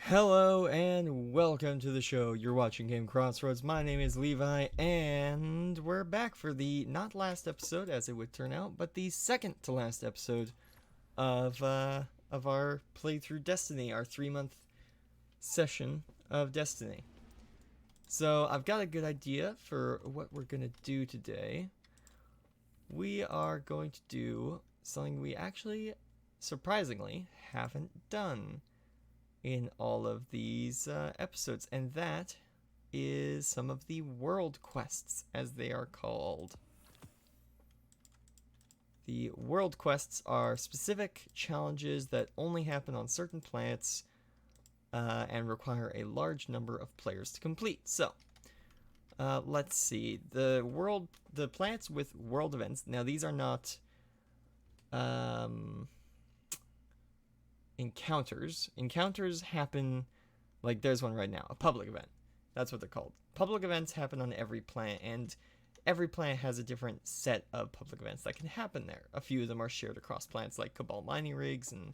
Hello and welcome to the show. You're watching Game Crossroads. My name is Levi, and we're back for the not last episode, as it would turn out, but the second to last episode of our playthrough Destiny, our 3-month session of Destiny. So I've got a good idea for what we're gonna do today. We are going to do something we actually, surprisingly, haven't done in all of these episodes, and that is some of the world quests, as they are called. The world quests are specific challenges that only happen on certain planets and require a large number of players to complete. So, let's see. The planets with world events. Now, these are not encounters. Encounters happen, like there's one right now, a public event. That's what they're called. Public events happen on every planet, and every planet has a different set of public events that can happen there. A few of them are shared across planets, like Cabal mining rigs and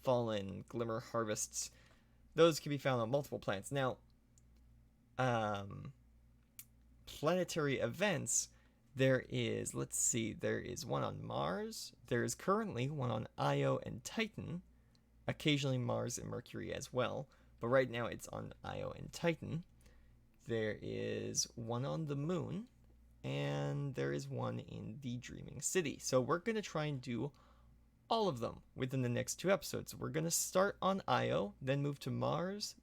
Fallen Glimmer harvests. Those can be found on multiple planets. Now, planetary events, there is, let's see, there is one on Mars. There is currently one on Io and Titan. Occasionally Mars and Mercury as well, but right now it's on Io and Titan. There is one on the moon, and there is one in the Dreaming City. So we're going to try and do all of them within the next 2 episodes. We're going to start on Io, then move to Mars,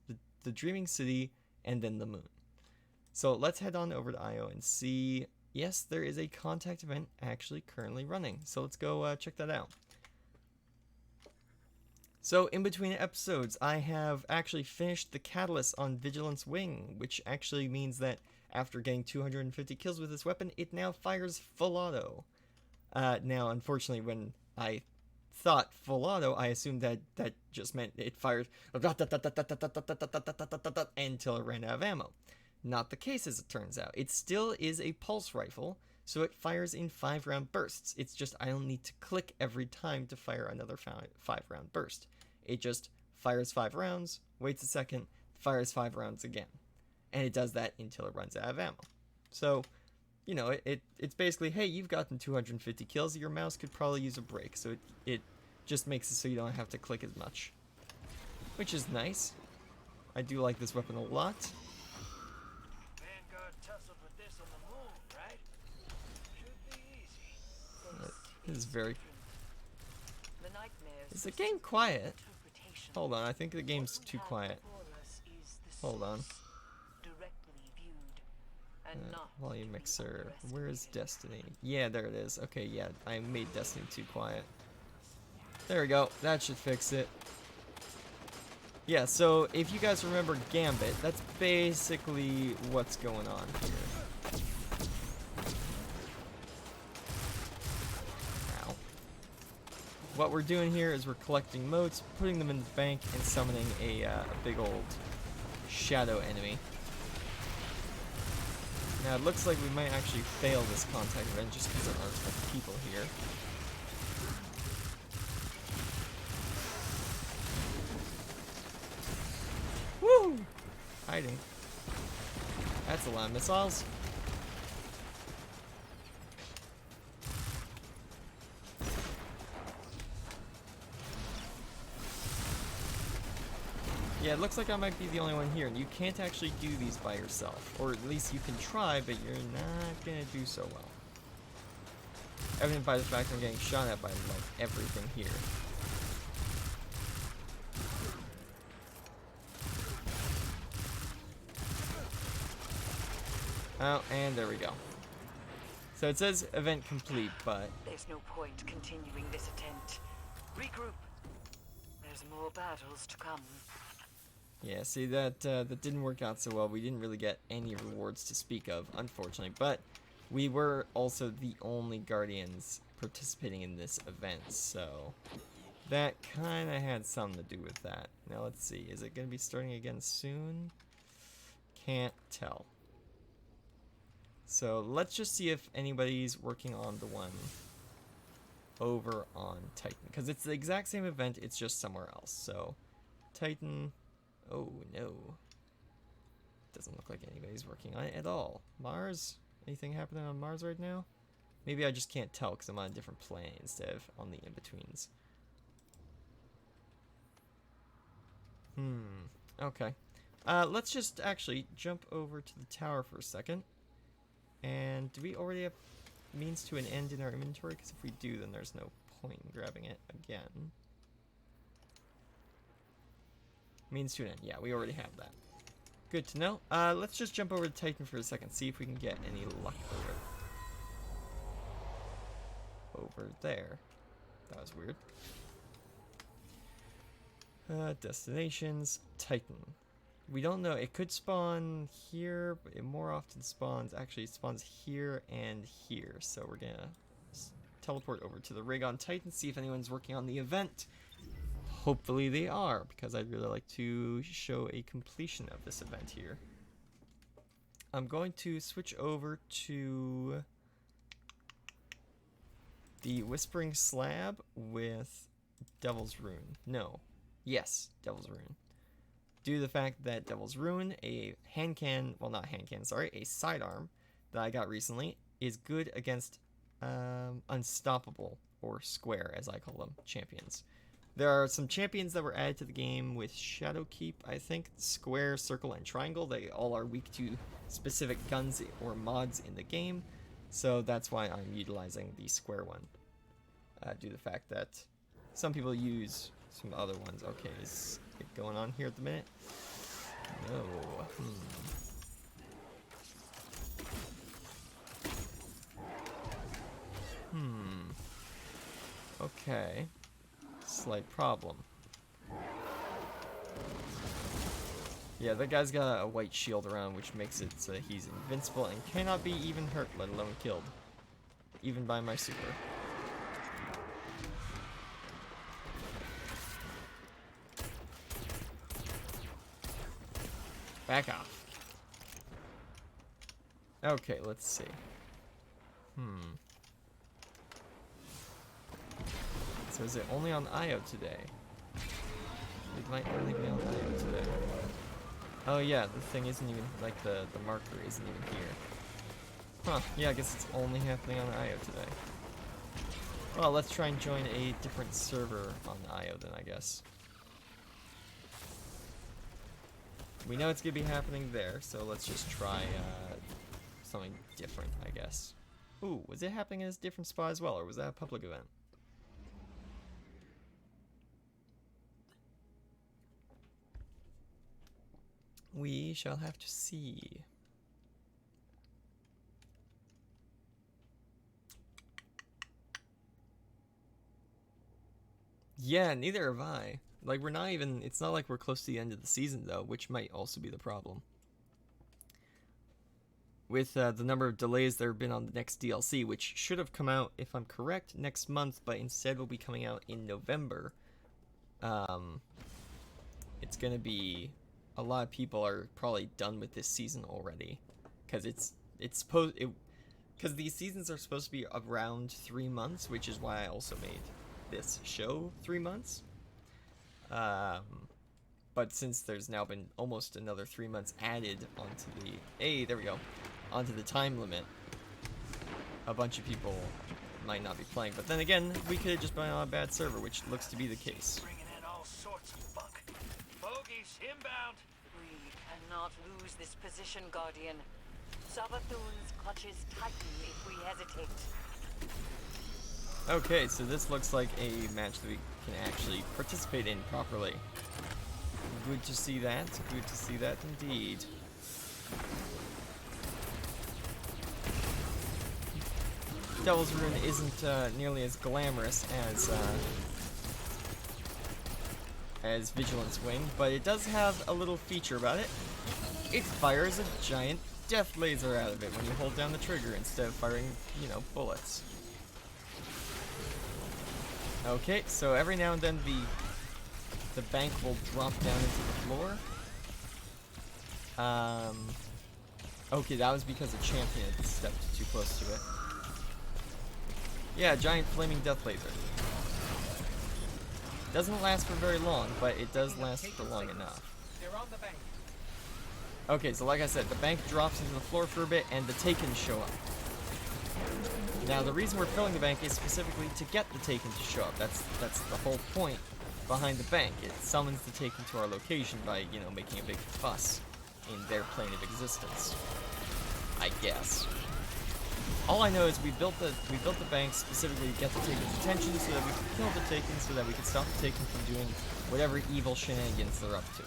the Dreaming City, and then the moon. So let's head on over to Io and see. Yes, there is a contact event actually currently running. So let's go check that out. So in between episodes, I have actually finished the catalyst on Vigilance Wing, which actually means that after getting 250 kills with this weapon, it now fires full auto. Now, unfortunately, when I thought full auto, I assumed that just meant it fired until it ran out of ammo. Not the case, as it turns out. It still is a pulse rifle, so it fires in 5-round bursts. It's just I don't need to click every time to fire another 5-round burst. It just fires 5 rounds, waits a second, fires 5 rounds again. And it does that until it runs out of ammo. So, you know, it's basically, hey, you've gotten 250 kills, your mouse could probably use a break. So it just makes it so you don't have to click as much. Which is nice. I do like this weapon a lot. This is very... Is the game quiet? Hold on, I think the game's too quiet. Hold on. Volume mixer. Where is Destiny? Yeah, there it is. Okay, yeah, I made Destiny too quiet. There we go. That should fix it. Yeah, so if you guys remember Gambit, that's basically what's going on here. What we're doing here is we're collecting motes, putting them in the bank, and summoning a big old shadow enemy. Now it looks like we might actually fail this contact event just because there aren't enough people here. Woo! Hiding. That's a lot of missiles. Yeah, it looks like I might be the only one here, and you can't actually do these by yourself. Or at least you can try, but you're not gonna do so well. Evident by the fact I'm getting shot at by, like, everything here. Oh, and there we go. So it says event complete, but... There's no point continuing this attempt. Regroup. There's more battles to come. Yeah, see, that didn't work out so well. We didn't really get any rewards to speak of, unfortunately. But we were also the only Guardians participating in this event, so that kind of had something to do with that. Now, let's see. Is it going to be starting again soon? Can't tell. So let's just see if anybody's working on the one over on Titan. Because it's the exact same event, it's just somewhere else. So, Titan... Oh no. Doesn't look like anybody's working on it at all. Mars? Anything happening on Mars right now? Maybe I just can't tell because I'm on a different plane instead of on the in-betweens. Okay. Let's just actually jump over to the tower for a second. And do we already have means to an end in our inventory? Because if we do, then there's no point in grabbing it again. Means to an end. Yeah, we already have that. Good to know. Let's just jump over to Titan for a second, see if we can get any luck over there. That was weird. Destinations, Titan. We don't know. It could spawn here, but it more often spawns. Actually, it spawns here and here. So we're gonna teleport over to the rig on Titan, see if anyone's working on the event. Hopefully they are, because I'd really like to show a completion of this event here. I'm going to switch over to the Whispering Slab with Devil's Rune. No. Yes, Devil's Rune. Due to the fact that Devil's Rune, a hand cannon, well not hand cannon, sorry, a sidearm that I got recently, is good against unstoppable, or square as I call them, champions. There are some champions that were added to the game with Shadowkeep, I think, square, circle, and triangle. They all are weak to specific guns or mods in the game, so that's why I'm utilizing the square one. Due to the fact that some people use some other ones. Okay, is it going on here at the minute? No. Okay. Slight problem. Yeah, that guy's got a white shield around, which makes it so he's invincible and cannot be even hurt, let alone killed. Even by my super. Back off. Okay, let's see. So is it only on Io today? It might only be on Io today. Oh yeah, the thing isn't even, like the marker isn't even here. Huh, yeah, I guess it's only happening on Io today. Well, let's try and join a different server on Io then, I guess. We know it's gonna be happening there, so let's just try something different, I guess. Ooh, was it happening in a different spot as well, or was that a public event? We shall have to see. Yeah, neither have I. Like, we're not even, it's not like we're close to the end of the season, though, which might also be the problem. With the number of delays there have been on the next DLC, which should have come out, if I'm correct, next month, but instead will be coming out in November. It's gonna be, a lot of people are probably done with this season already, because because these seasons are supposed to be around 3 months, which is why I also made this show 3 months. But since there's now been almost another 3 months added onto the, there we go, onto the time limit, a bunch of people might not be playing. But then again, we could have just been on a bad server, which looks to be the case. Bringing in all sorts of funk. Bogies inbound. We cannot lose this position, Guardian. Sabathun's clutches tighten if we hesitate. Okay, so this looks like a match that we can actually participate in properly. Good to see that. Good to see that indeed. Devil's Rune isn't nearly as glamorous as Vigilance Wing, but it does have a little feature about it. It fires a giant death laser out of it when you hold down the trigger instead of firing, you know, bullets. Okay, so every now and then the bank will drop down into the floor. Okay, that was because a champion had stepped too close to it. Yeah, giant flaming death laser. Doesn't last for very long, but it does last for long enough. They're We're on the bank. Okay, so like I said, the bank drops into the floor for a bit, and the Taken show up. Now, the reason we're filling the bank is specifically to get the Taken to show up. That's the whole point behind the bank. It summons the Taken to our location by, you know, making a big fuss in their plane of existence, I guess. All I know is we built the bank specifically to get the Taken's attention so that we could kill the Taken, so that we could stop the Taken from doing whatever evil shenanigans they're up to.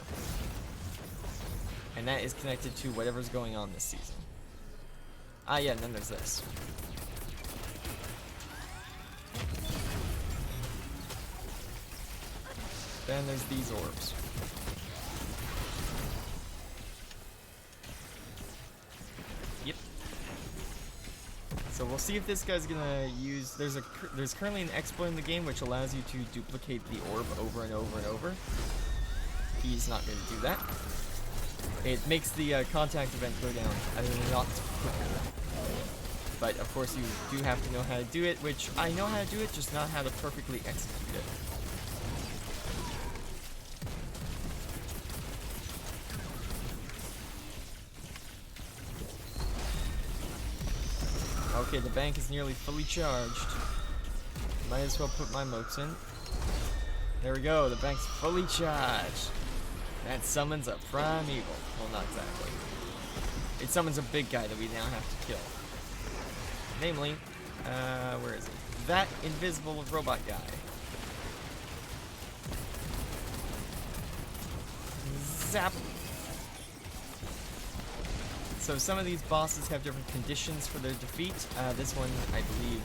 And that is connected to whatever's going on this season. Ah, yeah, and then there's this. Then there's these orbs. Yep. So we'll see if this guy's gonna use. There's currently an exploit in the game which allows you to duplicate the orb over and over and over. He's not going to do that. It makes the contact event go down a lot quicker. But of course you do have to know how to do it, which I know how to do it, just not how to perfectly execute it. Okay, the bank is nearly fully charged. Might as well put my motes in. There we go, the bank's fully charged. That summons a primeval. Well, not exactly. It summons a big guy that we now have to kill. Namely, where is he? That invisible robot guy. Zap! So some of these bosses have different conditions for their defeat. This one, I believe,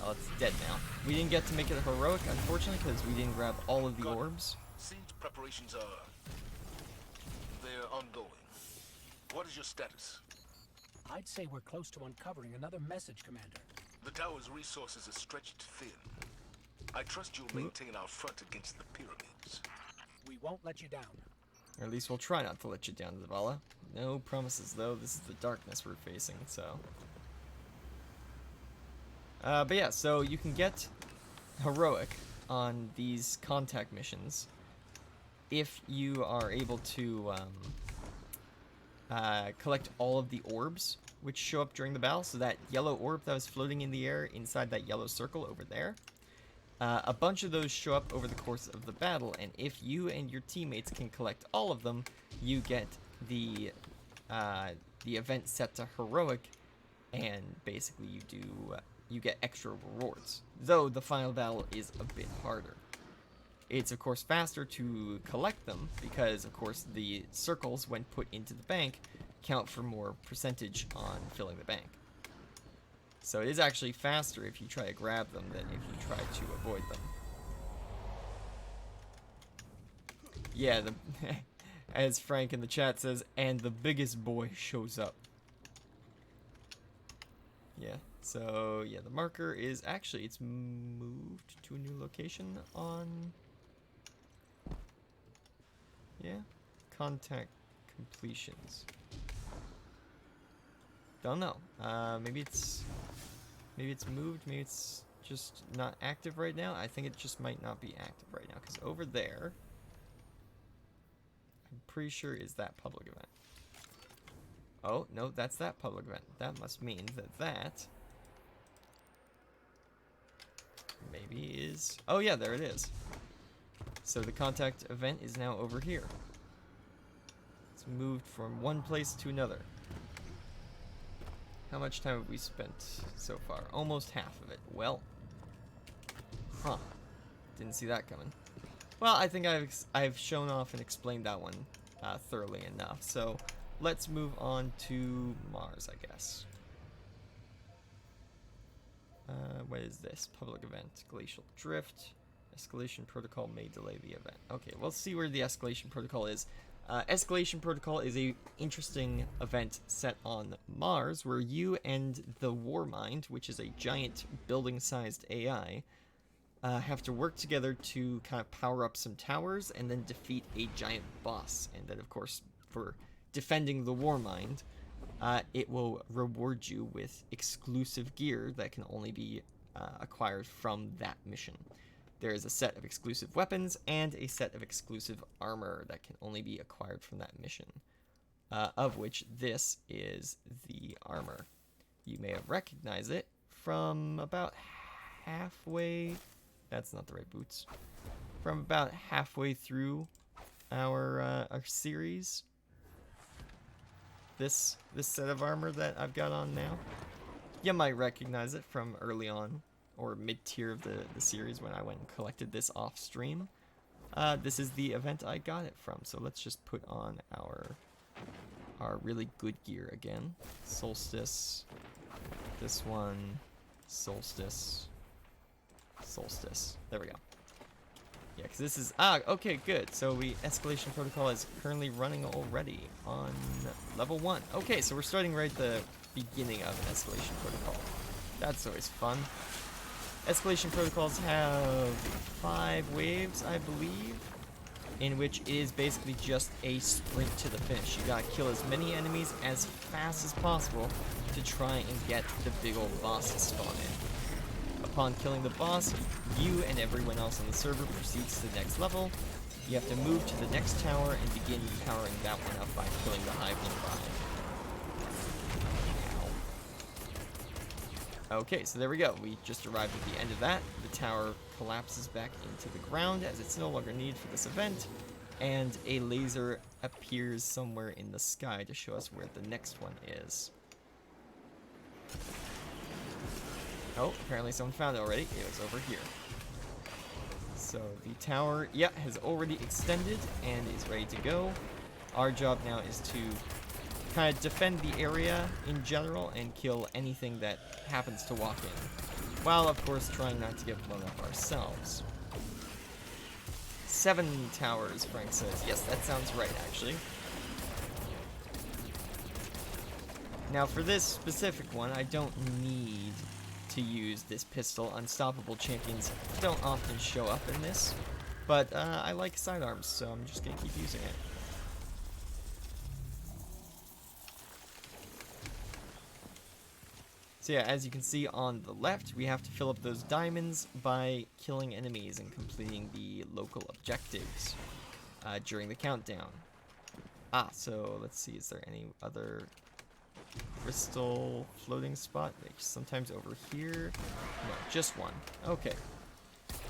well, it's dead now. We didn't get to make it a heroic, unfortunately, because we didn't grab all of the orbs. Siege preparations they're ongoing. What is your status? I'd say we're close to uncovering another message, Commander. The tower's resources are stretched thin. I trust you'll maintain our front against the pyramids. We won't let you down. Or at least we'll try not to let you down, Zavala. No promises, though. This is the darkness we're facing, so... but yeah, so you can get heroic on these contact missions if you are able to collect all of the orbs which show up during the battle. So that yellow orb that was floating in the air inside that yellow circle over there, a bunch of those show up over the course of the battle, and if you and your teammates can collect all of them, you get the event set to heroic, and basically you get extra rewards. Though the final battle is a bit harder. It's of course faster to collect them because of course the circles, when put into the bank, count for more percentage on filling the bank. So it is actually faster if you try to grab them than if you try to avoid them. Yeah, as Frank in the chat says, and the biggest boy shows up. Yeah, so yeah, the marker is actually, it's moved to a new location on... Yeah, contact completions. Don't know. Maybe it's moved. Maybe it's just not active right now. I think it just might not be active right now because over there, I'm pretty sure is that public event. Oh no, that's that public event. That must mean that maybe is. Oh yeah, there it is. So the contact event is now over here. It's moved from one place to another. How much time have we spent so far? Almost half of it. Well, huh. Didn't see that coming. Well, I think I've shown off and explained that one thoroughly enough. So let's move on to Mars, I guess. What is this? Public event. Glacial drift. Escalation protocol may delay the event. Okay, we'll see where the escalation protocol is. Escalation protocol is a interesting event set on Mars where you and the Warmind, which is a giant building-sized AI, have to work together to kind of power up some towers and then defeat a giant boss. And then, of course, for defending the Warmind, it will reward you with exclusive gear that can only be acquired from that mission. There is a set of exclusive weapons and a set of exclusive armor that can only be acquired from that mission, of which this is the armor. You may have recognized it from about halfway... That's not the right boots. From about halfway through our series. This set of armor that I've got on now. You might recognize it from early on, or mid-tier of the series when I went and collected this off stream. This is the event I got it from, so let's just put on our really good gear again. Solstice, this one, Solstice, Solstice. There we go. Yeah, because this is... okay, good. So Escalation Protocol is currently running already on level 1. Okay, so we're starting right at the beginning of an Escalation Protocol. That's always fun. Escalation Protocols have 5 waves, I believe, in which it is basically just a sprint to the finish. You gotta kill as many enemies as fast as possible to try and get the big old boss to spawn in. Upon killing the boss, you and everyone else on the server proceeds to the next level. You have to move to the next tower and begin powering that one up by killing the hive nearby. Okay, so there we go. We just arrived at the end of that. The tower collapses back into the ground as it's no longer needed for this event, and a laser appears somewhere in the sky to show us where the next one is. Oh, apparently someone found it already. It was over here. So the tower, yeah, has already extended and is ready to go. Our job now is to kind of defend the area in general and kill anything that happens to walk in, while of course trying not to get blown up ourselves. 7 towers, Frank says. Yes, that sounds right, actually. Now for this specific one, I don't need to use this pistol. Unstoppable champions don't often show up in this, but I like sidearms, so I'm just gonna keep using it. So yeah, as you can see on the left, we have to fill up those diamonds by killing enemies and completing the local objectives during the countdown. So let's see, is there any other crystal floating spot? Like sometimes over here? No, just one. Okay.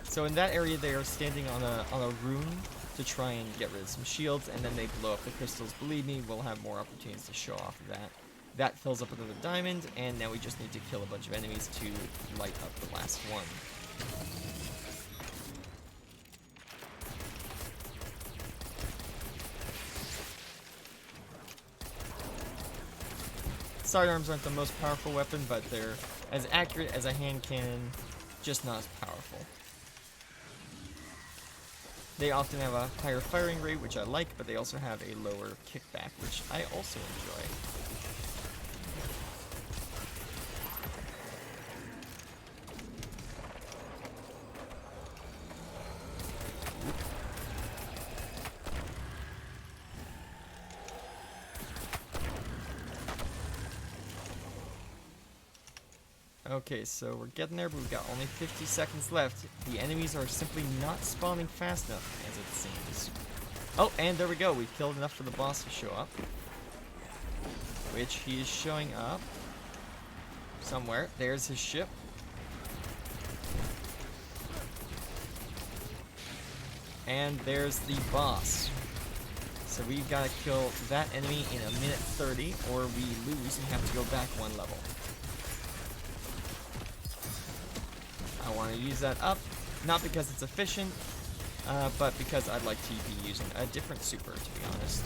So in that area they are standing on a rune to try and get rid of some shields, and then they blow up the crystals. Believe me, we'll have more opportunities to show off of that. That fills up another diamond, and now we just need to kill a bunch of enemies to light up the last one. Sidearms aren't the most powerful weapon, but they're as accurate as a hand cannon, just not as powerful. They often have a higher firing rate, which I like, but they also have a lower kickback, which I also enjoy. Okay, so we're getting there, but we've got only 50 seconds left. The enemies are simply not spawning fast enough, as it seems. Oh, and there we go. We've killed enough for the boss to show up. Which he is showing up somewhere. There's his ship. And there's the boss. So we've got to kill that enemy in 1:30, or we lose and have to go back 1 level. I want to use that up, not because it's efficient, but because I'd like to be using a different super, to be honest.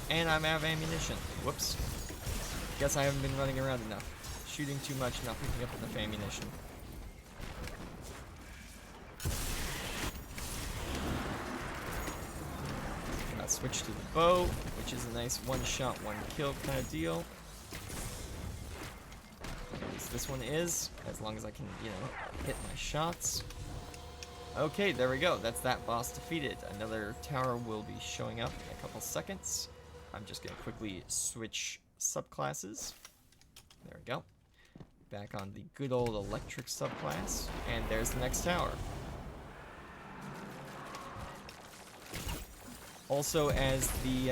And I'm out of ammunition. Whoops. Guess I haven't been running around enough. Shooting too much, not picking up enough ammunition. Gotta switch to the bow, which is a nice one-shot, one-kill kind of deal. This one is, as long as I can, you know, hit my shots. Okay, there we go. That's that boss defeated. Another tower will be showing up in a couple seconds. I'm just going to quickly switch subclasses. There we go. Back on the good old electric subclass. And there's the next tower. Also, as the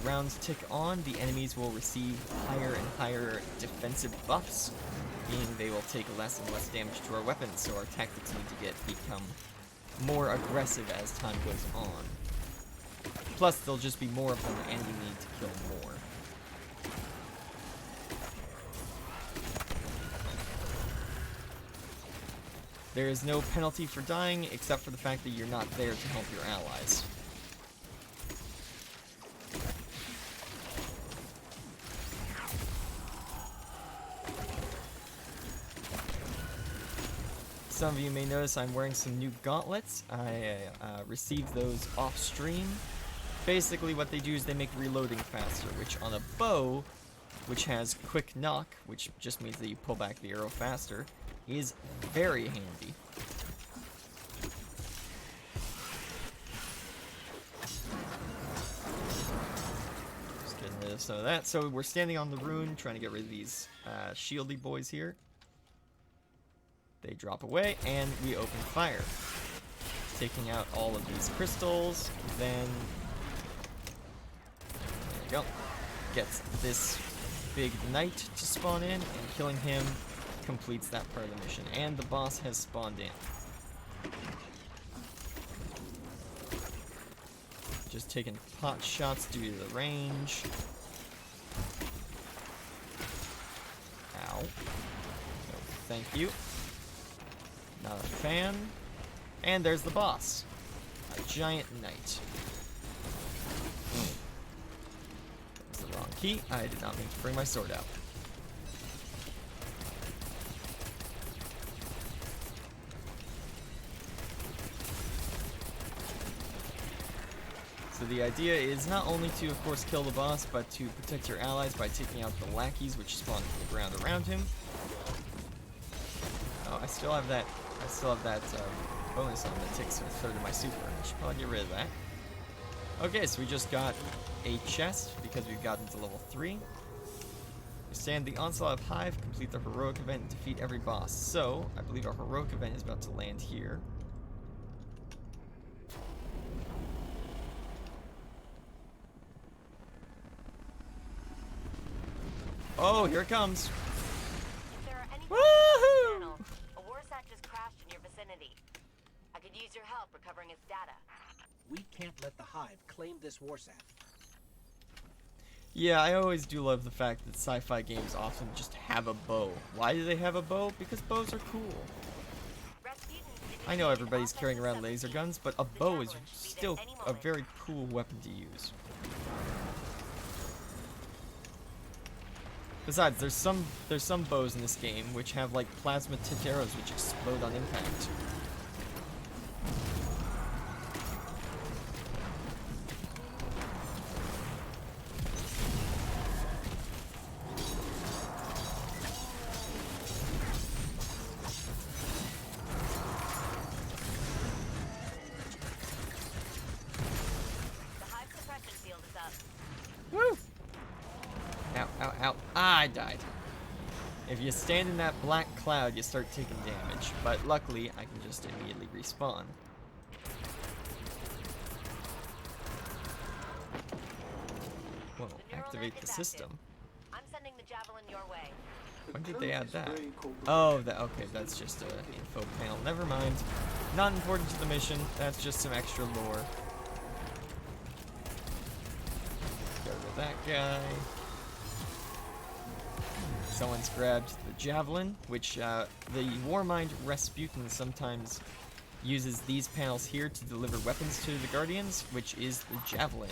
rounds tick on, the enemies will receive higher and higher defensive buffs, meaning they will take less and less damage to our weapons, so our tactics need to become more aggressive as time goes on. Plus, there'll just be more of them, and you need to kill more. There is no penalty for dying, except for the fact that you're not there to help your allies. Some of you may notice I'm wearing some new gauntlets. I received those off stream. Basically what they do is they make reloading faster, which on a bow, which has quick knock, which just means that you pull back the arrow faster, is very handy. Just getting rid of some of that. So we're standing on the rune, trying to get rid of these shieldy boys here. They drop away, and we open fire. Taking out all of these crystals, then... There you go. Gets this big knight to spawn in, and killing him completes that part of the mission. And the boss has spawned in. Just taking pot shots due to the range. Ow. No, thank you. Not a fan. And there's the boss. A giant knight. That was the wrong key. I did not mean to bring my sword out. So the idea is not only to, of course, kill the boss, but to protect your allies by taking out the lackeys which spawn from the ground around him. Oh, I still have that bonus on that takes a third of my super. I should probably get rid of that. Okay, so we just got a chest because we've gotten to level 3. Withstand the onslaught of Hive, complete the heroic event, and defeat every boss. So, I believe our heroic event is about to land here. Oh, here it comes. If there are any Woohoo! channels, a warsat just crashed in your vicinity. I could use your help recovering its data. We can't let the Hive claim this warsat. Yeah, I always do love the fact that sci-fi games often just have a bow. Why do they have a bow? Because bows are cool. I know everybody's carrying around laser guns, but a bow is still a very cool weapon to use. Besides, there's some bows in this game which have like plasma tipped arrows which explode on impact. The hive suppression field is up. Woo! Ow, ow, ow. Ah, I died. If you stand in that black cloud, you start taking damage. But luckily, I can just immediately respawn. Whoa, activate the system. I'm sending the javelin your way. When did they add that? Oh, okay, that's just an info panel. Never mind. Not important to the mission. That's just some extra lore. Get rid of that guy. Someone's grabbed the javelin, which the Warmind Rasputin sometimes uses these panels here to deliver weapons to the Guardians, which is the javelin,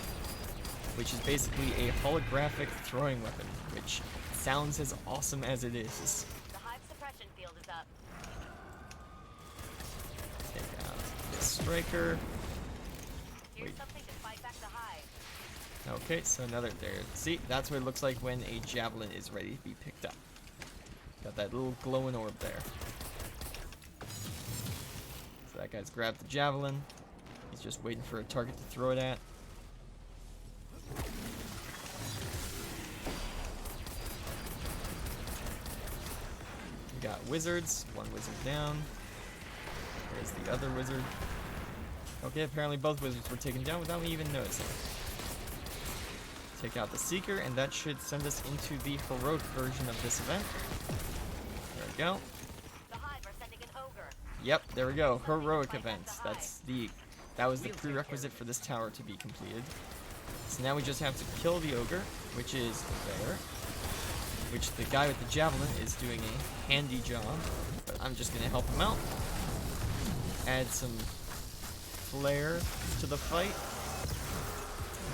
which is basically a holographic throwing weapon, which sounds as awesome as it is. The hive suppression field is up. Take out this striker. Here's Wait. something to fight back the hive. Okay, so another there. See, that's what it looks like when a javelin is ready to be picked up. Got that little glowing orb there. So that guy's grabbed the javelin. He's just waiting for a target to throw it at. got wizards. One wizard down. There's the other wizard. Okay, apparently both wizards were taken down without me even noticing. Take out the Seeker, and that should send us into the heroic version of this event. There we go. The Hive are sending an ogre. Yep, there we go. Heroic events. That was the prerequisite for this tower to be completed. So now we just have to kill the ogre, which is there. Which the guy with the javelin is doing a handy job. But I'm just gonna help him out. Add some flair to the fight.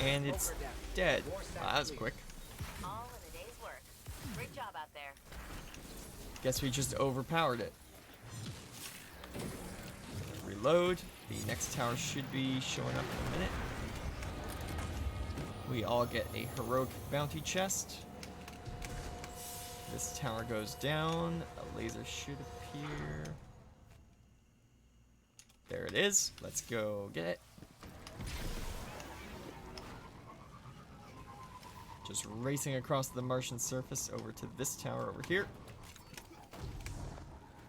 And it's dead. Wow, that was quick. All in a day's work. Great job out there. Guess we just overpowered it. Reload. The next tower should be showing up in a minute. We all get a heroic bounty chest. This tower goes down. A laser should appear. There it is. Let's go get it. Just racing across the Martian surface over to this tower over here.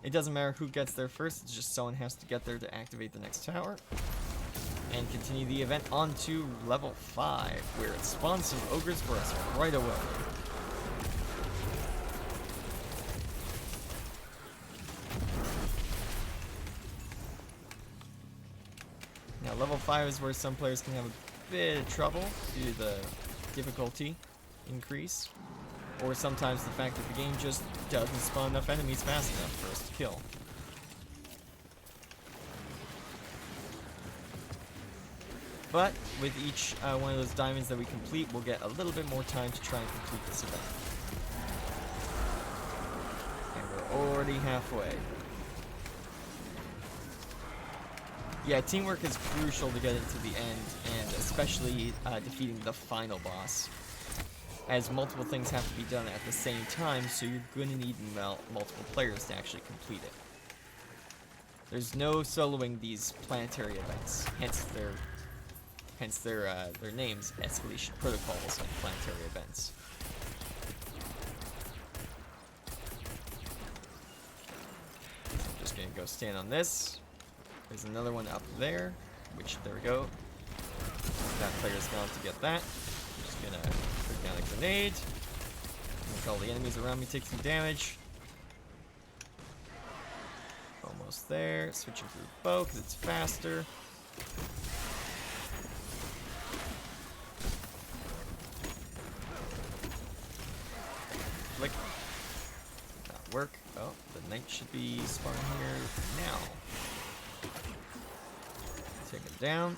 It doesn't matter who gets there first, it's just someone has to get there to activate the next tower. And continue the event on to level 5, where it spawns some ogres for us right away. Now level 5 is where some players can have a bit of trouble due to the difficulty increase, or sometimes the fact that the game just doesn't spawn enough enemies fast enough for us to kill. But with each one of those diamonds that we complete, we'll get a little bit more time to try and complete this event. And we're already halfway. Yeah, teamwork is crucial to get into the end, and especially defeating the final boss, as multiple things have to be done at the same time, so you're going to need multiple players to actually complete it. There's no soloing these planetary events, hence their names, escalation protocols and planetary events. I'm just gonna go stand on this. There's another one up there, which, there we go. That player's gone to get that. I'm just gonna put down a grenade. Make all the enemies around me take some damage. Almost there. Switching to the bow because it's faster. Flick. Not work. Oh, the knight should be spawning here now. Take him down.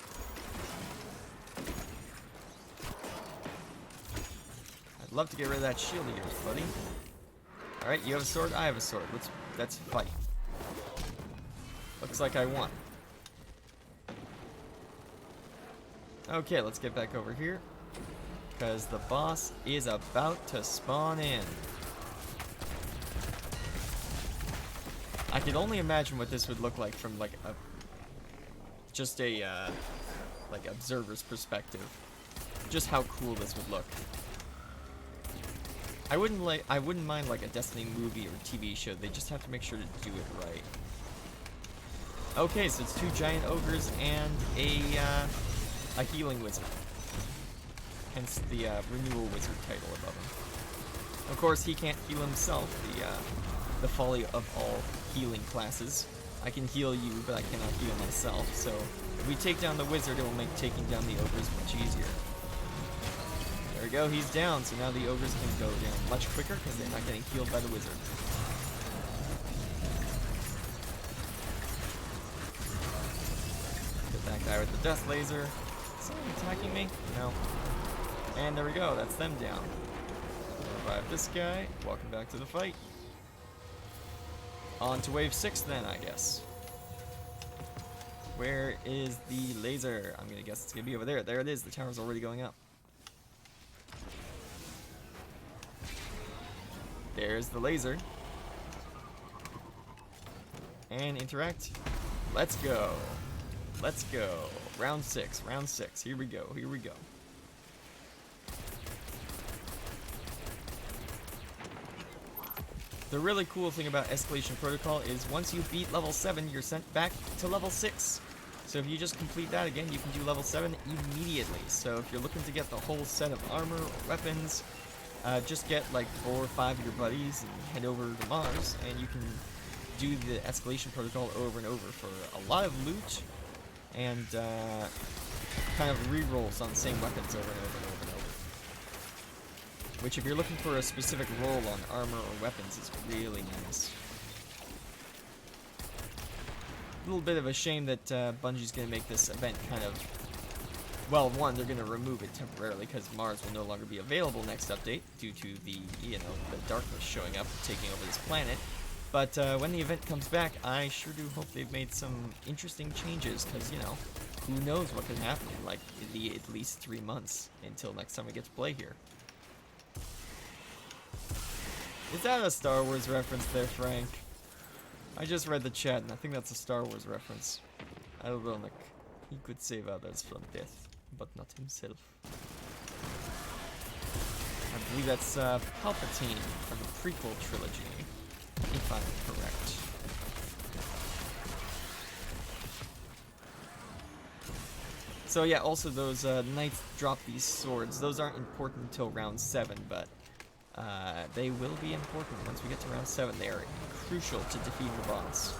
I'd love to get rid of that shield of yours, buddy. Alright, you have a sword, I have a sword. Let's fight. Looks like I won. Okay, let's get back over here. Because the boss is about to spawn in. I could only imagine what this would look like from like a like observer's perspective. Just how cool this would look. I wouldn't mind like a Destiny movie or TV show. They just have to make sure to do it right. Okay, so it's 2 giant ogres and a healing wizard. Hence the renewal wizard title above him. Of course, he can't heal himself. The folly of all healing classes. I can heal you, but I cannot heal myself, so if we take down the wizard, it will make taking down the ogres much easier. There we go, he's down, so now the ogres can go down much quicker because they're not getting healed by the wizard. Get that guy with the death laser. Is someone attacking me? No. And there we go, that's them down. Revive this guy. Welcome back to the fight. On to wave 6 then, I guess. Where is the laser? I'm gonna guess it's gonna be over there. There it is, the tower's already going up. There's the laser. And interact. Let's go. Let's go. Round 6, round 6. Here we go, here we go. The really cool thing about Escalation Protocol is once you beat level 7, you're sent back to level 6. So if you just complete that again, you can do level 7 immediately. So if you're looking to get the whole set of armor or weapons, just get like 4 or 5 of your buddies and head over to Mars, and you can do the Escalation Protocol over and over for a lot of loot and kind of re-rolls on the same weapons over and over and over and over. Which, if you're looking for a specific roll on armor or weapons, is really nice. A little bit of a shame that Bungie's going to make this event kind of... Well, one, they're going to remove it temporarily because Mars will no longer be available next update due to the, you know, the darkness showing up and taking over this planet. But when the event comes back, I sure do hope they've made some interesting changes because, you know, who knows what can happen in, like, at least 3 months until next time we get to play here. Is that a Star Wars reference there, Frank? I just read the chat, and I think that's a Star Wars reference. Ironic. He could save others from death, but not himself. I believe that's Palpatine from the prequel trilogy, if I'm correct. So yeah, also those knights drop these swords. Those aren't important until round 7, but they will be important once we get to round 7. They are crucial to defeating the boss.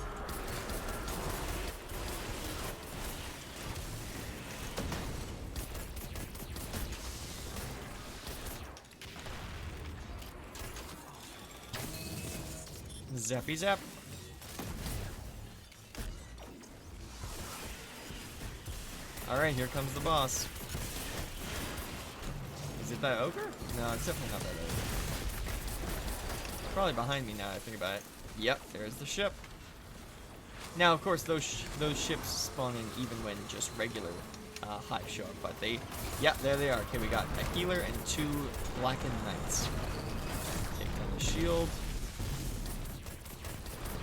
Zappy zap. Alright, here comes the boss. Is it that ogre? No, it's definitely not that ogre. Probably behind me now that I think about it. Yep, there's the ship. Now, of course, those ships spawn in even when just regular hives show up, but they... Yeah, there they are. Okay, we got a healer and 2 blackened knights. Take down the shield.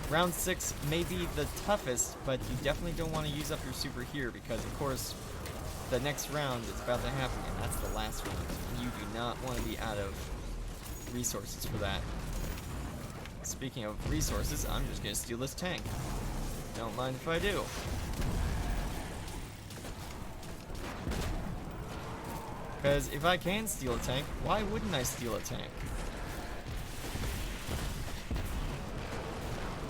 Round 6 may be the toughest, but you definitely don't want to use up your super here because, of course, the next round is about to happen, and that's the last round. You do not want to be out of resources for that. Speaking of resources, I'm just going to steal this tank. Don't mind if I do. Because if I can steal a tank, why wouldn't I steal a tank?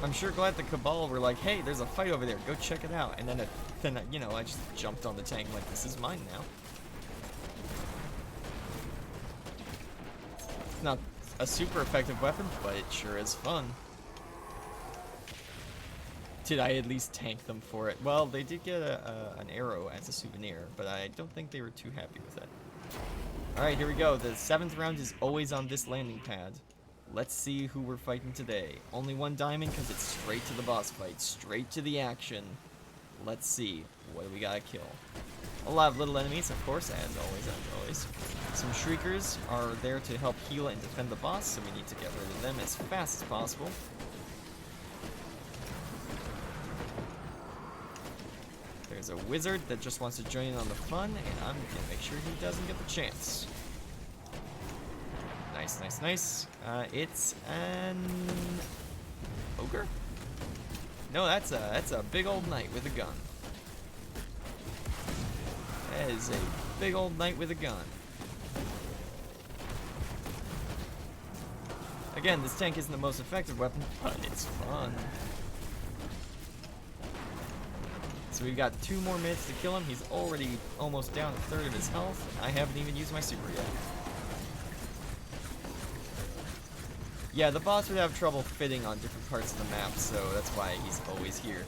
I'm sure glad the Cabal were like, hey, there's a fight over there, go check it out. And then, you know, I just jumped on the tank like, this is mine now. It's not a super effective weapon, but it sure is fun. Did I at least tank them for it? Well, they did get an arrow as a souvenir, but I don't think they were too happy with it. Alright, here we go. The 7th round is always on this landing pad. Let's see who we're fighting today. Only 1 diamond because it's straight to the boss fight. Straight to the action. Let's see. What do we gotta kill? A lot of little enemies, of course, as always. Some Shriekers are there to help heal and defend the boss, so we need to get rid of them as fast as possible. There's a wizard that just wants to join in on the fun, and I'm gonna make sure he doesn't get the chance. Nice, nice, nice. It's an ogre? No, that's a big old knight with a gun. That is a big old knight with a gun. Again, this tank isn't the most effective weapon, but it's fun. So we've got 2 more minutes to kill him. He's already almost down 1/3 of his health. I haven't even used my super yet. Yeah, the boss would have trouble fitting on different parts of the map, so that's why he's always here.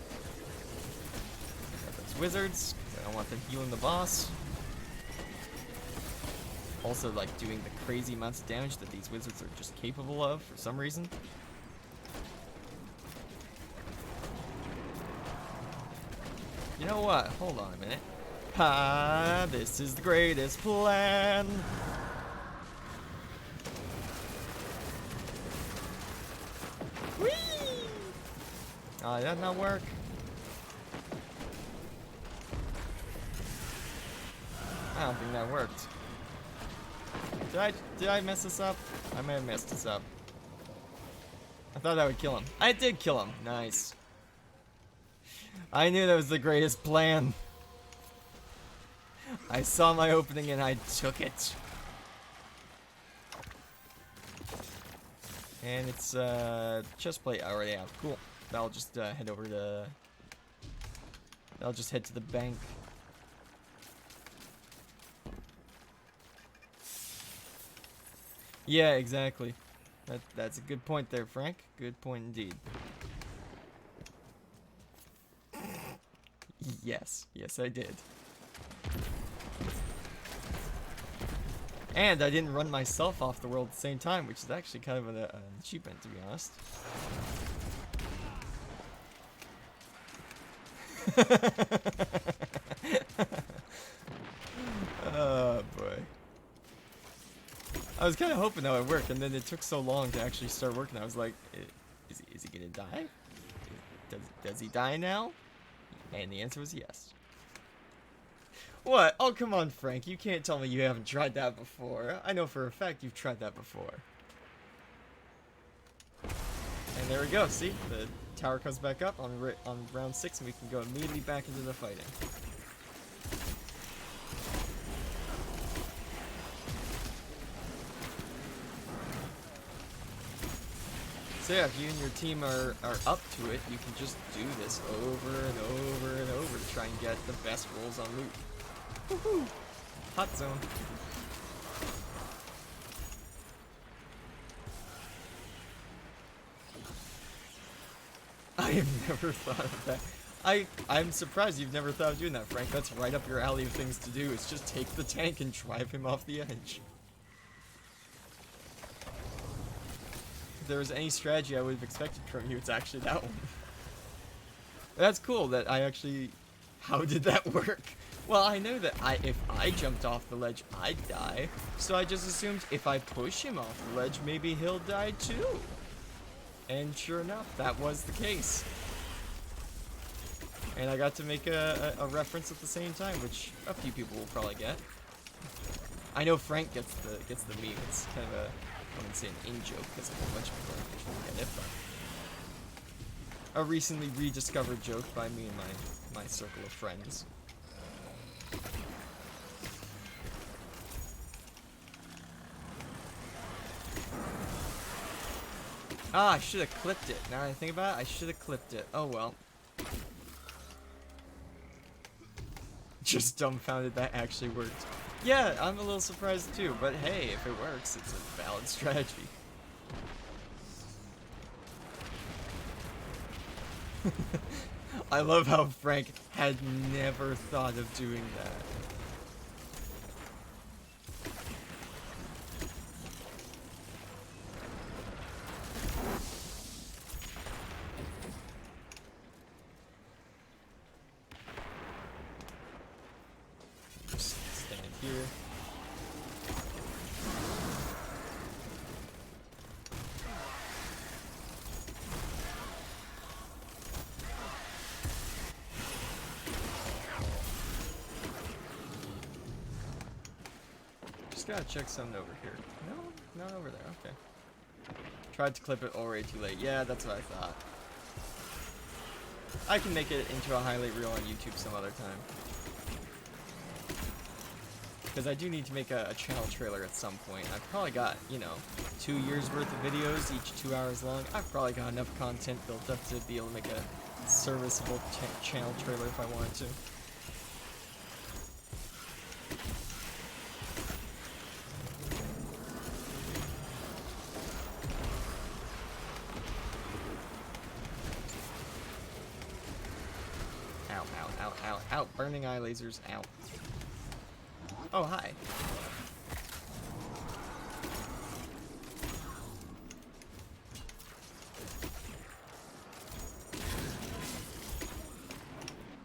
Got those wizards, 'cause I don't want them healing the boss. Also, like, doing the crazy amounts of damage that these wizards are just capable of for some reason. You know what? Hold on a minute. Ha! This is the greatest plan! Whee! Oh, did that not work? I don't think that worked. Did I mess this up? I may have messed this up. I thought I would kill him. I did kill him. Nice. I knew that was the greatest plan. I saw my opening and I took it. And it's chest plate I already have. Cool. I'll just head over to. I'll just head to the bank. Yeah, exactly. That's a good point there, Frank. Good point indeed. Yes, yes, I did. And I didn't run myself off the world at the same time, which is actually kind of an achievement, to be honest. Oh boy. I was kind of hoping that would work, and then it took so long to actually start working. I was like, is he gonna die? Does he die now? And the answer was yes. What? Oh, come on, Frank. You can't tell me you haven't tried that before. I know for a fact you've tried that before. And there we go. See? The tower comes back up on round 6, and we can go immediately back into the fighting. So yeah, if you and your team are up to it, you can just do this over and over and over to try and get the best rolls on loot. Woohoo! Hot zone. I have never thought of that. I'm surprised you've never thought of doing that, Frank. That's right up your alley of things to do. Is just take the tank and drive him off the edge. If there was any strategy I would have expected from you, it's actually that one. That's cool that I actually... How did that work? Well, I know that if I jumped off the ledge, I'd die. So I just assumed if I push him off the ledge, maybe he'll die too. And sure enough, that was the case. And I got to make a reference at the same time, which a few people will probably get. I know Frank gets the meme. It's kind of I wouldn't say an in-joke, because a whole bunch of people actually get it, but a recently rediscovered joke by me and my circle of friends. Ah, I should have clipped it. Now that I think about it, I should have clipped it. Oh well. Just dumbfounded that actually worked. Yeah, I'm a little surprised too, but hey, if it works, it's a valid strategy. I love how Frank had never thought of doing that. Just stand here. Just gotta check something over here. No, not over there. Okay. Tried to clip it already too late. Yeah, that's what I thought. I can make it into a highlight reel on YouTube some other time. Because I do need to make a channel trailer at some point. I've probably got, 2 years worth of videos, each 2 hours long. I've probably got enough content built up to be able to make a serviceable channel trailer if I wanted to. Ow, ow, ow, ow, ow. Burning eye lasers, ow. Oh, hi.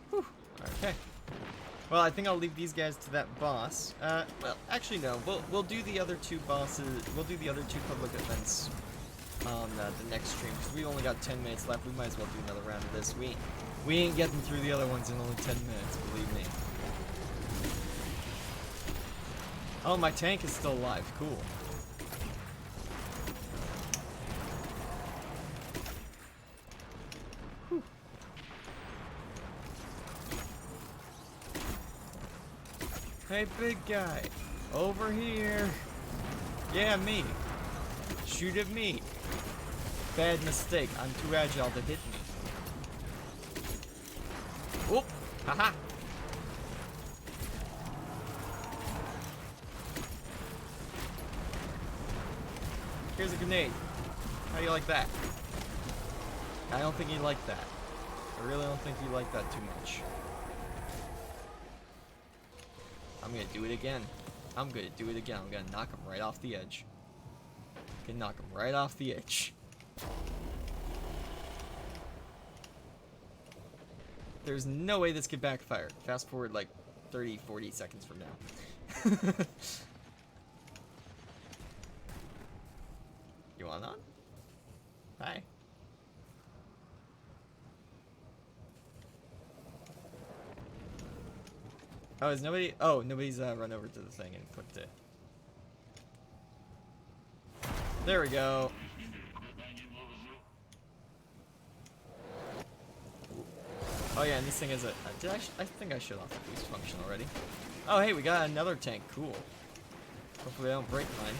Whew. Okay. Well, I think I'll leave these guys to that boss. Well, actually no. We'll do the other 2 bosses. We'll do the other 2 public events on the next stream because we only got 10 minutes left. We might as well do another round of this. We ain't getting through the other ones in only 10 minutes. Believe me. Oh, my tank is still alive. Cool. Hey, big guy. Over here. Yeah, me. Shoot at me. Bad mistake. I'm too agile to hit me. Oop! Haha! Here's a grenade. How do you like that? I don't think you like that. I really don't think you like that too much. I'm gonna do it again. I'm gonna do it again. I'm gonna knock him right off the edge. Gonna knock him right off the edge. There's no way this could backfire. Fast forward like 30, 40 seconds from now. You want on? Hi. Oh, is nobody? Oh, nobody's run over to the thing and clicked it. There we go. Oh yeah, and this thing is a. I think I shut off the boost function already. Oh hey, we got another tank. Cool. Hopefully I don't break mine.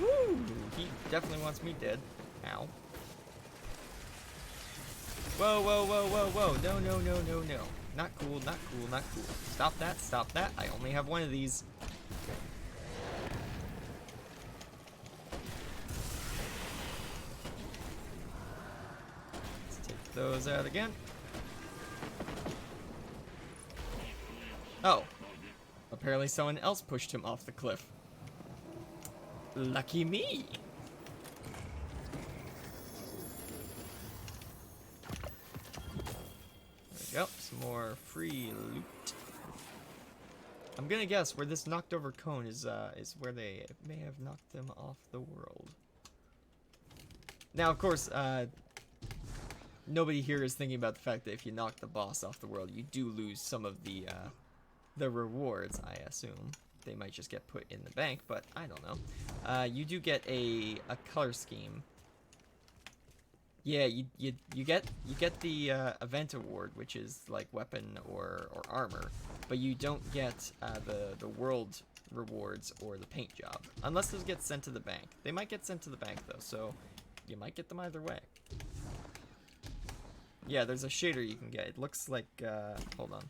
Woo! He definitely wants me dead. Ow. Whoa, whoa, whoa, whoa, whoa. No, no, no, no, no. Not cool, not cool, not cool. Stop that, stop that. I only have one of these. Let's take those out again. Oh. Apparently someone else pushed him off the cliff. Lucky me. There we go. Some more free loot. I'm gonna guess where this knocked over cone is where they may have knocked them off the world. Now, of course, nobody here is thinking about the fact that if you knock the boss off the world, you do lose some of the rewards, I assume. They might just get put in the bank, but I don't know. You do get a color scheme. Yeah, you get the event award, which is like weapon or armor, but you don't get the world rewards or the paint job unless those get sent to the bank. They might get sent to the bank though, so you might get them either way. Yeah, there's a shader you can get. It looks like hold on.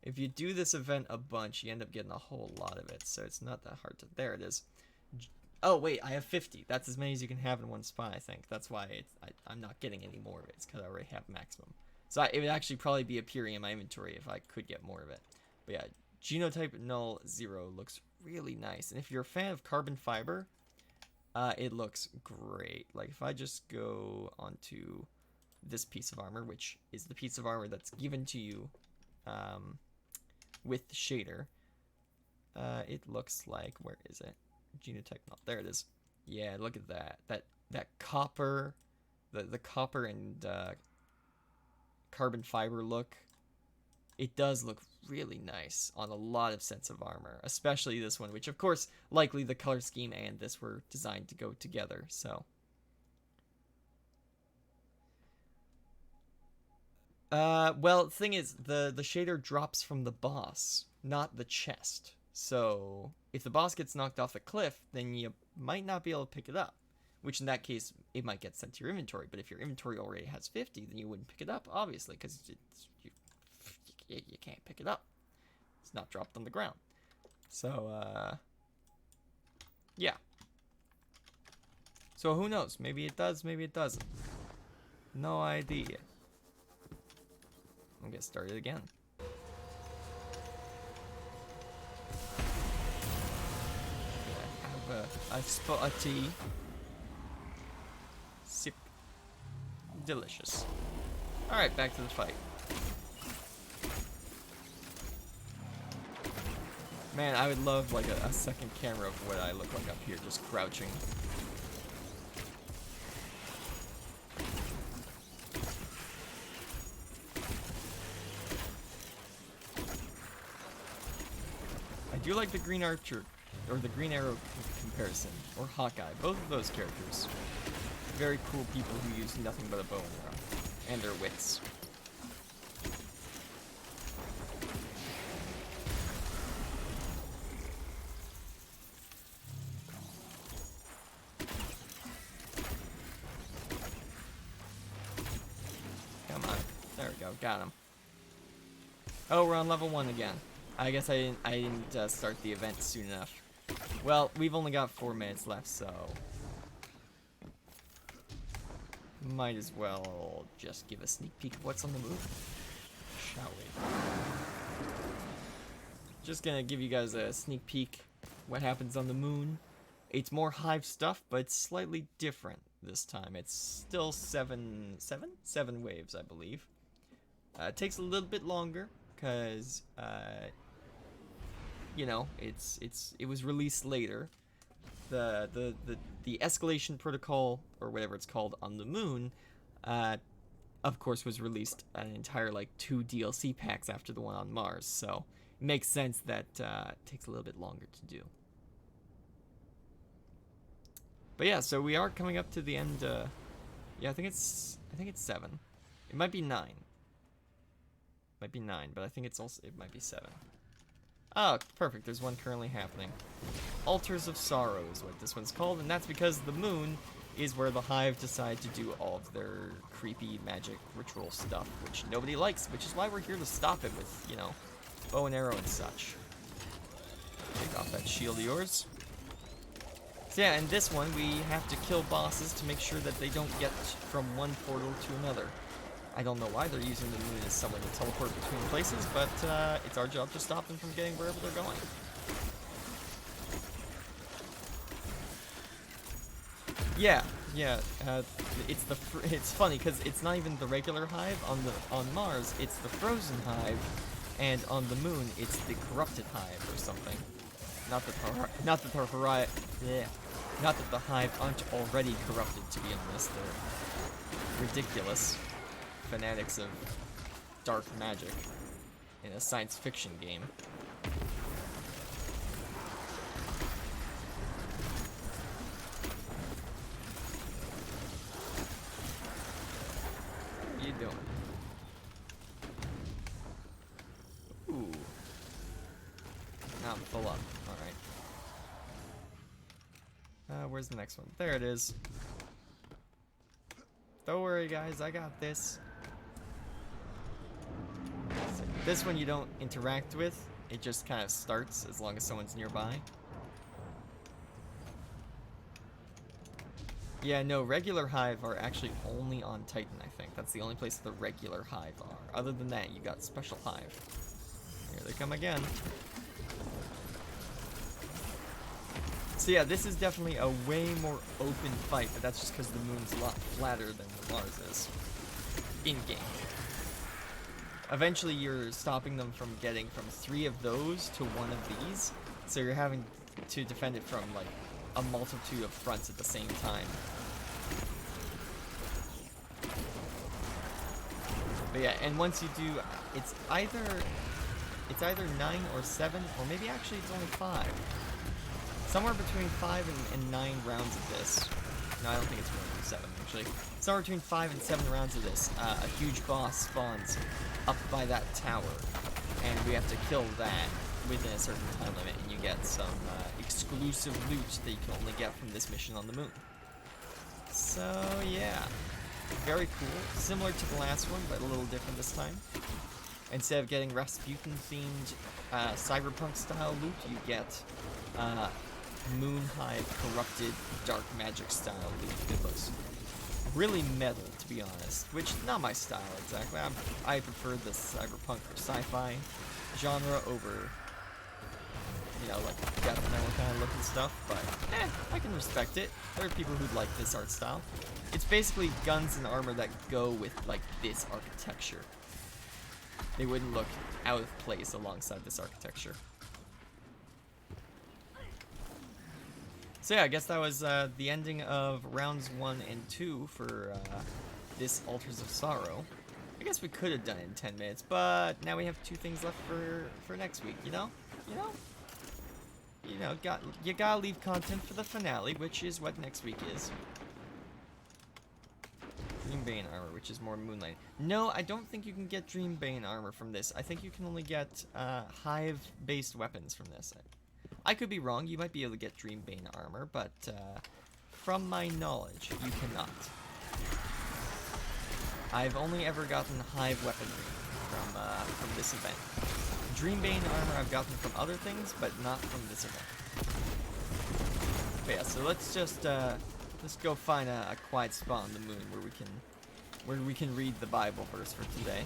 If you do this event a bunch, you end up getting a whole lot of it, so it's not that hard to... There it is. Oh, wait, I have 50. That's as many as you can have in one spot, I think. That's why I'm not getting any more of it. It's because I already have maximum. So it would actually probably be appearing in my inventory if I could get more of it. But yeah, Genotype Null 0 looks really nice. And if you're a fan of carbon fiber, it looks great. Like, if I just go onto this piece of armor, which is the piece of armor that's given to you... with the shader, it looks like, where is it? Genotype, no, there it is. Yeah, look at that copper, the copper and carbon fiber look. It does look really nice on a lot of sets of armor, especially this one, which of course likely the color scheme and this were designed to go together. So well, the thing is, the shader drops from the boss, not the chest. So, if the boss gets knocked off a cliff, then you might not be able to pick it up. Which, in that case, it might get sent to your inventory. But if your inventory already has 50, then you wouldn't pick it up, obviously, because you can't pick it up. It's not dropped on the ground. So, yeah. So, who knows? Maybe it does, maybe it doesn't. No idea. I'll get started again. I spot a tea. Sip. Delicious. Alright, back to the fight. Man, I would love like a second camera of what I look like up here, just crouching. I do like the Green Archer, or the Green Arrow comparison, or Hawkeye, both of those characters. very cool people who use nothing but a bow and arrow. And their wits. Come on. There we go. Got him. Oh, we're on level 1 again. I guess I didn't start the event soon enough. Well, we've only got 4 minutes left, so might as well just give a sneak peek of what's on the move, shall we? Just gonna give you guys a sneak peek what happens on the moon. It's more hive stuff, but it's slightly different this time. It's still seven waves, I believe. It takes a little bit longer because you know, it was released later. The escalation protocol, or whatever it's called, on the moon, of course, was released an entire like 2 DLC packs after the one on Mars. So it makes sense that it takes a little bit longer to do. But yeah, so we are coming up to the end. Yeah, I think it's 7. It might be 9. Might be 9, but I think it might be 7. Oh, perfect. There's one currently happening. Altars of Sorrow is what this one's called, and that's because the moon is where the Hive decide to do all of their creepy magic ritual stuff, which nobody likes, which is why we're here to stop it with, you know, bow and arrow and such. Take off that shield of yours. So yeah, in this one, we have to kill bosses to make sure that they don't get from one portal to another. I don't know why they're using the moon as someone to teleport between places, but it's our job to stop them from getting wherever they're going. Yeah. It's funny because it's not even the regular hive on Mars. It's the frozen hive, and on the moon, it's the corrupted hive or something. Not that the hive aren't already corrupted. To be honest, they're ridiculous fanatics of dark magic in a science fiction game. What are you doing? Ooh. Now I'm full up. Alright. Where's the next one? There it is. Don't worry, guys. I got this. This one you don't interact with, it just kind of starts as long as someone's nearby. Yeah, no, regular hive are actually only on Titan, I think. That's the only place the regular hive are. Other than that, you got special hive. Here they come again. So yeah, this is definitely a way more open fight, but that's just because the moon's a lot flatter than the Mars is. In-game. Eventually, you're stopping them from getting from 3 of those to 1 of these, so you're having to defend it from, like, a multitude of fronts at the same time. But yeah, and once you do, it's either 9 or 7, or maybe actually it's only 5. Somewhere between 5 and 9 rounds of this. No, I don't think it's more than 7, actually. Somewhere between 5 and 7 rounds of this, a huge boss spawns up by that tower, and we have to kill that within a certain time limit, and you get some exclusive loot that you can only get from this mission on the moon. So yeah, very cool. Similar to the last one, but a little different this time. Instead of getting Rasputin-themed cyberpunk-style loot, you get Moon Hive corrupted dark magic style loot. It looks really metal, to be honest, which not my style exactly. I prefer the cyberpunk or sci-fi genre over, you know, like death metal kind of looking stuff, but I can respect it. There are people who like this art style. It's basically guns and armor that go with like this architecture. They wouldn't look out of place alongside this architecture. So yeah, I guess that was the ending of rounds 1 and 2 for this Altars of Sorrow. I guess we could have done it in 10 minutes, but now we have 2 things left for next week, you know? You gotta leave content for the finale, which is what next week is. Dreambane armor, which is more Moonlight. No, I don't think you can get Dreambane armor from this. I think you can only get Hive-based weapons from this. I could be wrong. You might be able to get Dreambane armor, but from my knowledge, you cannot. I've only ever gotten Hive weaponry from this event. Dreambane armor I've gotten from other things, but not from this event. But yeah, so let's just let's go find a quiet spot on the moon where we can read the Bible verse for today.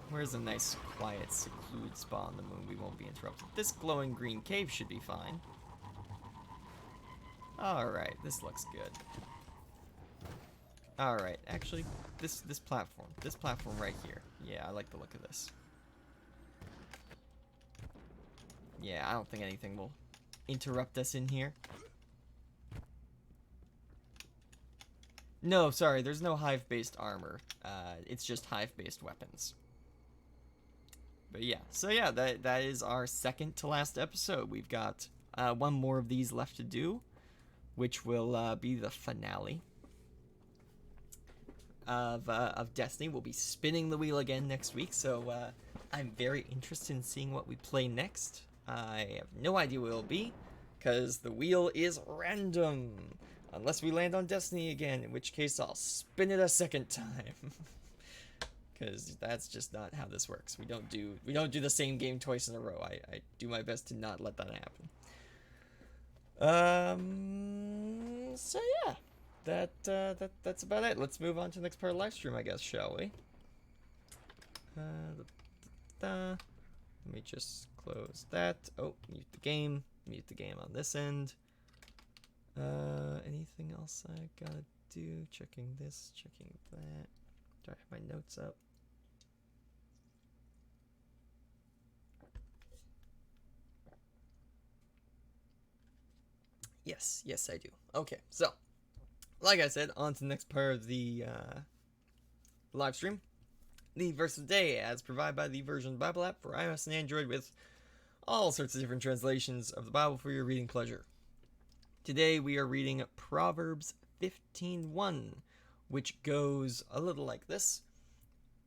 Where's a nice, quiet, secluded spot on the moon we won't be interrupted? This glowing green cave should be fine. Alright, this looks good. Alright, actually, this platform right here. Yeah, I like the look of this. Yeah, I don't think anything will interrupt us in here. No, sorry, there's no Hive-based armor. It's just Hive-based weapons. But yeah, so yeah, that is our second to last episode. We've got one more of these left to do, which will be the finale of Destiny. We'll be spinning the wheel again next week, so I'm very interested in seeing what we play next. I have no idea what it'll be, because the wheel is random. Unless we land on Destiny again, in which case I'll spin it a second time. Because that's just not how this works. We don't do the same game twice in a row. I do my best to not let that happen. So yeah, that's about it. Let's move on to the next part of the live stream, I guess, shall we? Let me just close that. Oh, mute the game. Mute the game on this end. Anything else I gotta do? Checking this, checking that. Do I have my notes up? Yes, I do. Okay, so, like I said, on to the next part of the live stream. The verse of the day, as provided by the Version Bible app for iOS and Android, with all sorts of different translations of the Bible for your reading pleasure. Today we are reading Proverbs 15:1, which goes a little like this.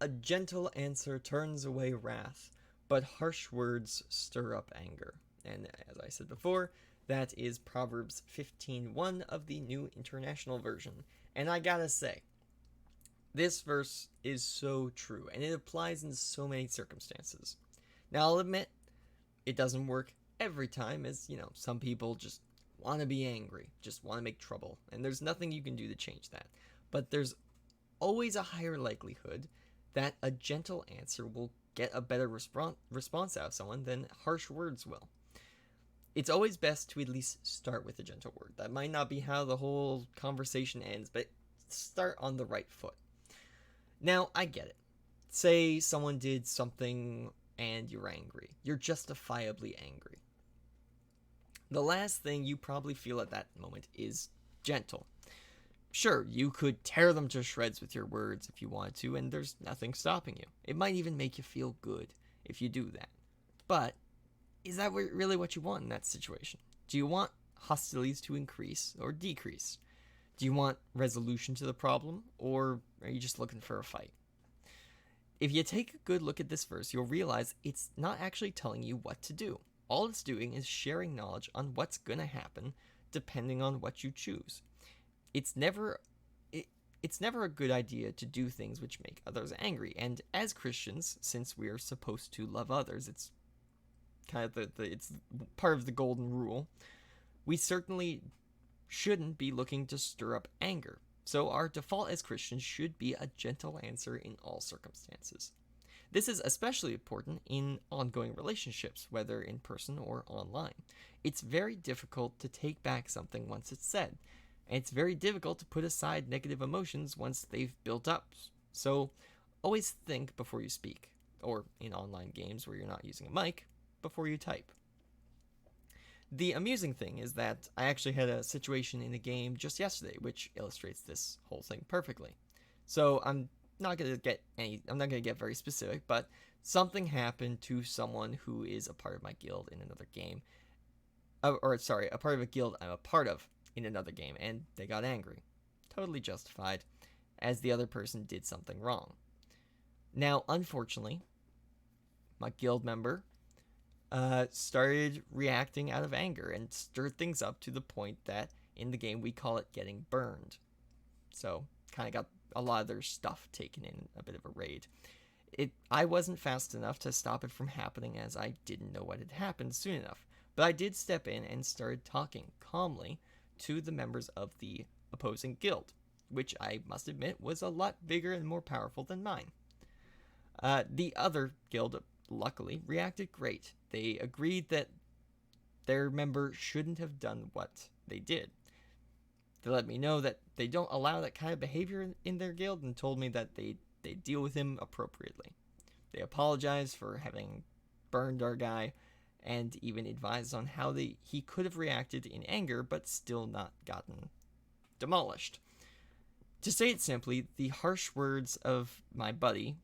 A gentle answer turns away wrath, but harsh words stir up anger. And as I said before, that is Proverbs 15:1 of the New International Version. And I gotta say, this verse is so true, and it applies in so many circumstances. Now, I'll admit, it doesn't work every time, as, you know, some people just want to be angry, just want to make trouble, and there's nothing you can do to change that. But there's always a higher likelihood that a gentle answer will get a better response out of someone than harsh words will. It's always best to at least start with a gentle word. That might not be how the whole conversation ends, but start on the right foot. Now, I get it. Say someone did something and you're angry. You're justifiably angry. The last thing you probably feel at that moment is gentle. Sure, you could tear them to shreds with your words if you wanted to, and there's nothing stopping you. It might even make you feel good if you do that. But is that really what you want in that situation? Do you want hostilities to increase or decrease? Do you want resolution to the problem, or are you just looking for a fight? If you take a good look at this verse, you'll realize it's not actually telling you what to do. All it's doing is sharing knowledge on what's going to happen depending on what you choose. It's never a good idea to do things which make others angry. And as Christians, since we are supposed to love others, it's kind of it's part of the golden rule. We certainly shouldn't be looking to stir up anger. So our default as Christians should be a gentle answer in all circumstances. This is especially important in ongoing relationships, whether in person or online. It's very difficult to take back something once it's said, and it's very difficult to put aside negative emotions once they've built up. So always think before you speak, or in online games where you're not using a mic, before you type. The amusing thing is that I actually had a situation in a game just yesterday which illustrates this whole thing perfectly. So I'm not going to get very specific, but something happened to someone who is a part of my guild in another game. A part of a guild I'm a part of in another game, and they got angry. totally justified, as the other person did something wrong. Now, unfortunately, my guild member started reacting out of anger and stirred things up to the point that in the game we call it getting burned. So, kind of got a lot of their stuff taken in a bit of a raid. I wasn't fast enough to stop it from happening, as I didn't know what had happened soon enough. But I did step in and started talking calmly to the members of the opposing guild, which I must admit was a lot bigger and more powerful than mine. The other guild, luckily, reacted great. They agreed that their member shouldn't have done what they did. They let me know that they don't allow that kind of behavior in their guild and told me that they deal with him appropriately. They apologized for having burned our guy and even advised on how he could have reacted in anger but still not gotten demolished. To say it simply, the harsh words of my buddy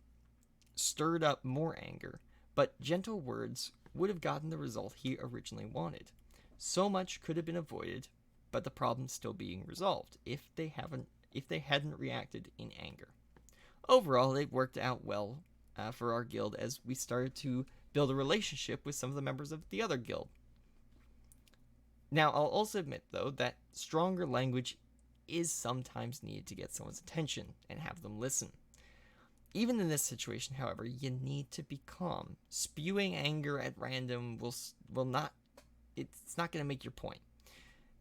stirred up more anger, but gentle words would have gotten the result he originally wanted. So much could have been avoided, but the problem still being resolved if they hadn't reacted in anger. Overall, it worked out well for our guild as we started to build a relationship with some of the members of the other guild. Now, I'll also admit, though, that stronger language is sometimes needed to get someone's attention and have them listen. Even in this situation, however, you need to be calm. Spewing anger at random will not, it's not going to make your point.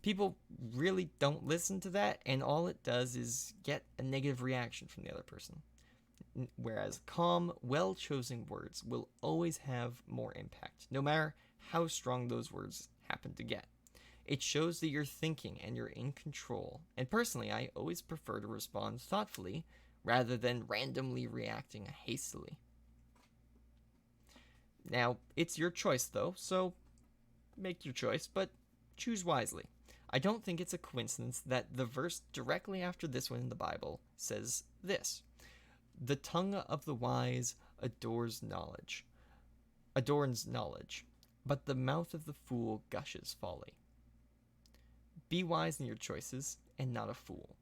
People really don't listen to that, and all it does is get a negative reaction from the other person. Whereas calm, well-chosen words will always have more impact, no matter how strong those words happen to get. It shows that you're thinking and you're in control, and personally, I always prefer to respond thoughtfully rather than randomly reacting hastily. Now, it's your choice though, so make your choice, but choose wisely. I don't think it's a coincidence that the verse directly after this one in the Bible says this: "The tongue of the wise adorns knowledge, but the mouth of the fool gushes folly." Be wise in your choices and not a fool,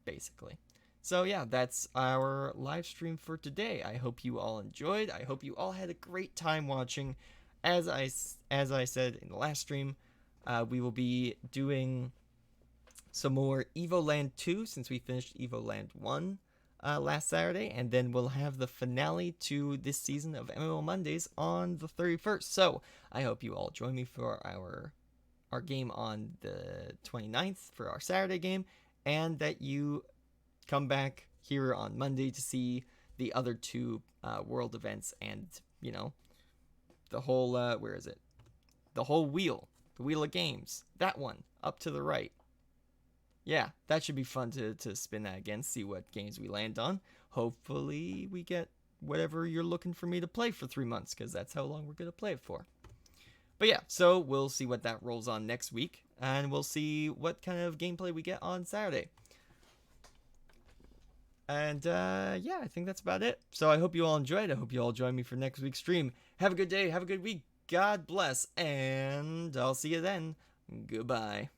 basically. So yeah, that's our live stream for today. I hope you all enjoyed. I hope you all had a great time watching. As I said in the last stream, we will be doing some more Evoland 2 since we finished Evoland 1 last Saturday, and then we'll have the finale to this season of MMO Mondays on the 31st. So I hope you all join me for our game on the 29th for our Saturday game, and that you come back here on Monday to see the other two world events and, you know, the whole, where is it? The whole wheel. The wheel of games. That one. Up to the right. Yeah, that should be fun to spin that again, see what games we land on. Hopefully we get whatever you're looking for me to play for 3 months, because that's how long we're going to play it for. But yeah, so we'll see what that rolls on next week, and we'll see what kind of gameplay we get on Saturday. And yeah, I think that's about it. So I hope you all enjoyed. I hope you all join me for next week's stream. Have a good day. Have a good week. God bless. And I'll see you then. Goodbye.